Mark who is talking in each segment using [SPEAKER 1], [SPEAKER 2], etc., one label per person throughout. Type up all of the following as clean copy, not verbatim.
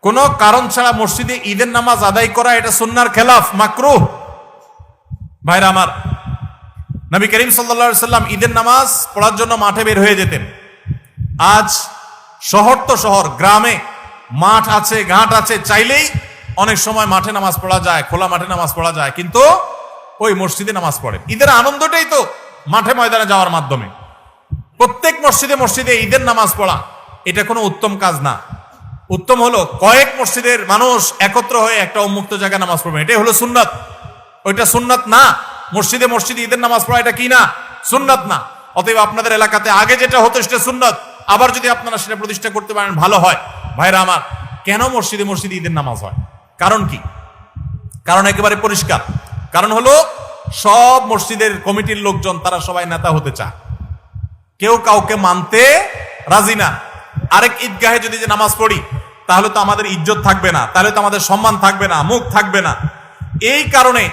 [SPEAKER 1] কোন কারণ ছাড়া মসজিদে ঈদের নামাজ আদায় করা এটা সুন্নাহর খেলাফ, মাকরুহ। ভাইরা আমার, নবী করিম সাল্লাল্লাহু আলাইহি সাল্লাম ঈদের নামাজ পড়ার জন্য মাঠে বের হয়ে যেতেন। আজ শহর তো শহর, গ্রামে মাঠ আছে, ঘাট আছে, চাইলেই অনেক সময় মাঠে নামাজ পড়া যায়, খোলা মাঠে নামাজ পড়া যায়, কিন্তু ওই মসজিদে নামাজ পড়ে। ঈদের আনন্দটাই তো মাঠে ময়দানে যাওয়ার মাধ্যমে। প্রত্যেক মসজিদে মসজিদে ঈদের নামাজ পড়া এটা কোনো উত্তম কাজ না। উত্তম হলো কয়েক মসজিদের মানুষ একত্র হয়ে একটা উন্মুক্ত জায়গায় নামাজ পড়বে, এটাই হলো সুন্নাত। ওইটা সুন্নাত না। মসজিদে মসজিদে ঈদের নামাজ পড়া এটা কি না? সুন্নাত না। অতএব আপনাদের এলাকাতে আগে যেটা হতো সেটা সুন্নাত, আবার যদি আপনারা সেটা প্রতিষ্ঠা করতে পারেন ভালো হয়। ভাইরা আমার, কেন মসজিদে মসজিদে ঈদের নামাজ হয়? কারণ কি? কারণ একেবারে পরিষ্কার। কারণ হলো সব মসজিদের কমিটির লোকজন তারা সবাই নেতা হতে চায়, কেউ কাউকে মানতে রাজি না। আরেক ঈদগাহে যদি যে নামাজ পড়ি তাহলে তো আমাদের ইজ্জত থাকবে না, তাহলে তো আমাদের সম্মান থাকবে না, মুখ থাকবে না। এই কারণে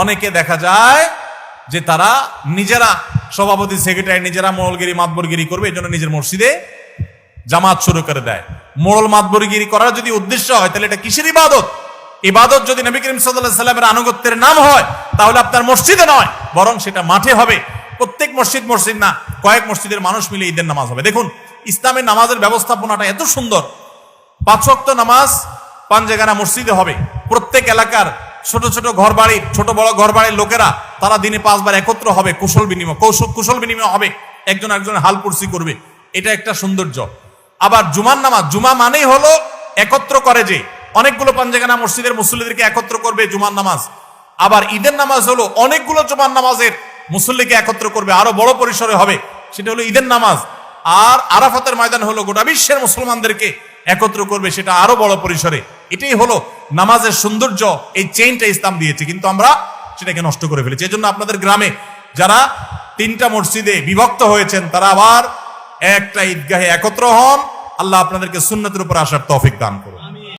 [SPEAKER 1] অনেকে দেখা যায় যে তারা নিজেরা সভাপতি সেক্রেটারি, নিজেরা মোড়লগিরি মাতবরগিরি করবে, এই জন্য নিজের মসজিদে জামাত শুরু করে দেয়। মোড়ল মাতবরগিরি করার যদি উদ্দেশ্য হয় তাহলে এটা কিসের ইবাদত? ইবাদত যদি নবী করিম সাল্লাল্লাহু আলাইহি সাল্লামের আনুগত্যের নাম হয় তাহলে আপনার মসজিদে নয়, বরং সেটা মাঠে হবে। প্রত্যেক মসজিদ মসজিদ না, কয়েক মসজিদের মানুষ মিলে ঈদের নামাজ হবে। দেখুন, ইসলামের নামাজের ব্যবস্থাপনাটা এত সুন্দর। 5 ওয়াক্ত নামাজ 5 জায়গায় মসজিদে হবে। প্রত্যেক এলাকার ছোট ছোট ঘর বাড়ির, ছোট বড় ঘর বাড়ির লোকেরা তারা দিনে 5 বার একত্র হবে, কুশল বিনিময় হবে, একজন একজনের হাল পুরসি করবে। এটা একটা সৌন্দর্য। আবার জুমার নামাজ, জুমা মানেই হলো একত্র করে, যে অনেকগুলো 5 জায়গায় মসজিদের মুসল্লিদেরকে একত্র করবে জুমার নামাজ। আবার ঈদের নামাজ হলো অনেকগুলো জুমার নামাজের মুসল্লিকে একত্র করবে, আরো বড় পরিসরে হবে, সেটা হলো ঈদের নামাজ। আর আরাফাতের ময়দান হলো গোটা বিশ্বের মুসলমানদেরকে একত্র করবে, সেটা আরো বড় পরিসরে। এটাই হলো নামাজের সৌন্দর্য। এই চেইনটা ইসলাম দিয়েছে, কিন্তু আমরা সেটাকে নষ্ট করে ফেলেছি। এজন্য আপনাদের গ্রামে যারা 3টা মসজিদে বিভক্ত হয়েছেন তারা আবার একটা ঈদগাহে একত্র হন। আল্লাহ আপনাদেরকে সুন্নতের উপর আসার তৌফিক দান করুন।